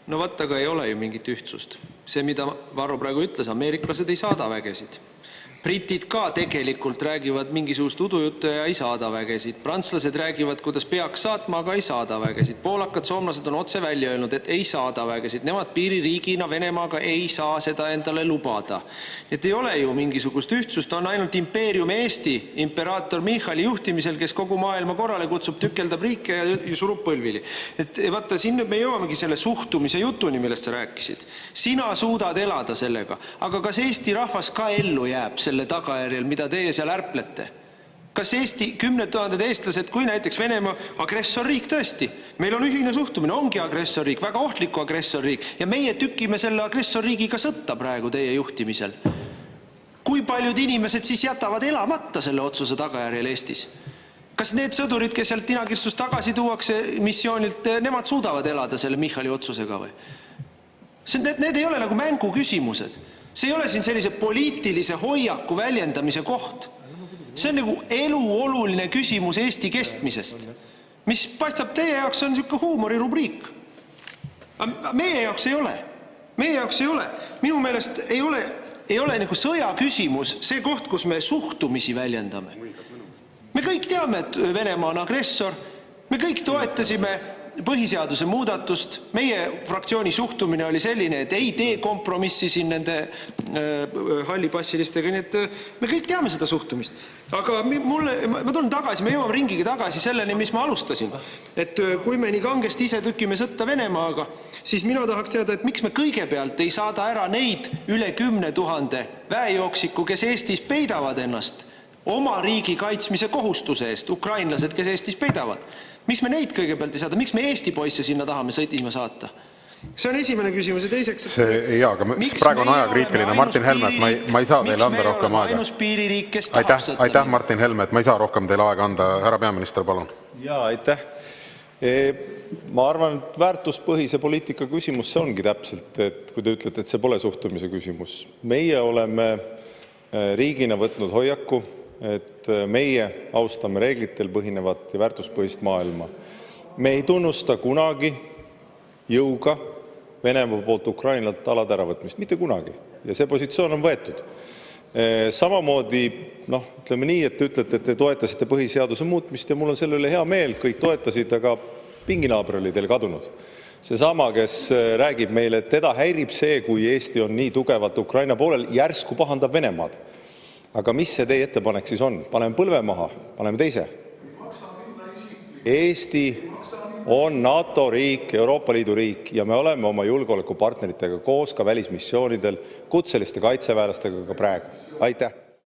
No vaata, aga ei ole ju mingit ühtsust. See, mida Varro praegu ütles, ameeriklased ei saada vägesid. Britid ka tegelikult räägivad mingisugust udujuttu ja ei saada vägesid. Prantslased räägivad, kuidas peaks saatma, aga ei saada vägesid. Poolakad, soomlased on otse välja öelnud, et ei saada vägesid. Nemad piiririigina Venemaaga ei saa seda endale lubada. Et ei ole ju mingisugust ühtsust, on ainult impeerium Eesti, imperaator Michali juhtimisel, kes kogu maailma korrale kutsub, tükeldab riike ja surub põlvili. Et vaata, siin nüüd me jõuamegi selle suhtumise jutuni, millest sa rääkisid. Sina suudad elada sellega, aga kas Eesti rahvas ka ellu jääb selle tagajärjel, mida teie seal ärplete? Kas Eesti 10 000 eestlased, kui näiteks Venemaa agressorriik tõesti, meil on ühine suhtumine, ongi agressorriik, väga ohtliku agressorriik ja meie tükime selle agressorriigiga sõtta praegu teie juhtimisel. Kui paljud inimesed siis jätavad elamata selle otsuse tagajärjel Eestis? Kas need sõdurid, kes sealt Inakirstust tagasi tuuakse missioonilt, nemad suudavad elada selle Michali otsusega või? Need ei ole nagu mängu küsimused. See ei ole siin sellise poliitilise hoiaku väljendamise koht. See on nagu eluoluline küsimus Eesti kestmisest, mis paistab teie jaoks on niisugune huumorirubriik. Meie jaoks ei ole. Meie jaoks ei ole. Minu meelest ei ole nagu sõja küsimus see koht, kus me suhtumisi väljendame. Me kõik teame, et Venemaa on agressor. Me kõik toetasime põhiseaduse muudatust. Meie fraktsiooni suhtumine oli selline, et ei tee kompromissi siin nende hallipassilistega, nii et me kõik teame seda suhtumist. Aga ma tulen tagasi, me jõuame ringiga tagasi selleni, mis ma alustasin. Et kui me nii kangesti ise tükime sõtta Venemaaga, siis mina tahaks teada, et miks me kõigepealt ei saada ära neid üle 10 000 väejooksiku, kes Eestis peidavad ennast oma riigi kaitsmise kohustuse eest, ukrainlased, kes Eestis peidavad. Miks me neid kõigepealt ei saada? Miks me Eesti poisse sinna tahame sõitima saata? See on esimene küsimus ja teiseks... Jaa, aga praegu on ajakriitiline. Martin Helme, et ma ei saa teile anda rohkem aega. Ainus piiririik, kes tahab sõtta. Aitäh, Martin Helme, et ma ei saa rohkem teile aega anda. Härra peaminister, palun. Jaa, aitäh. Ma arvan, et väärtuspõhise poliitika küsimus see ongi täpselt, et kui te ütlete, et see pole suhtumise küsimus. Meie oleme riigina võtnud hoiaku, et meie austame reeglitel põhinevat ja väärtuspõhist maailma. Me ei tunnusta kunagi jõuga Venemaa poolt Ukrainalt alad äravõtmist. Mitte kunagi. Ja see positsioon on võetud. Samamoodi, ütleme nii, et te ütlete, et te toetasite põhiseaduse muutmist ja mul on selle üle hea meel, kõik toetasid, aga pinginaaber oli teil kadunud. Seesama, kes räägib meile, et teda häirib see, kui Eesti on nii tugevalt Ukraina poolel, järsku pahandab Venemaad. Aga mis see teie ettepanek siis on? Paneme põlve maha, paneme teise. Eesti on NATO riik, Euroopa Liidu riik ja me oleme oma julgeolekupartneritega koos ka välismissioonidel, kutseliste kaitseväelastega ka praegu. Aitäh!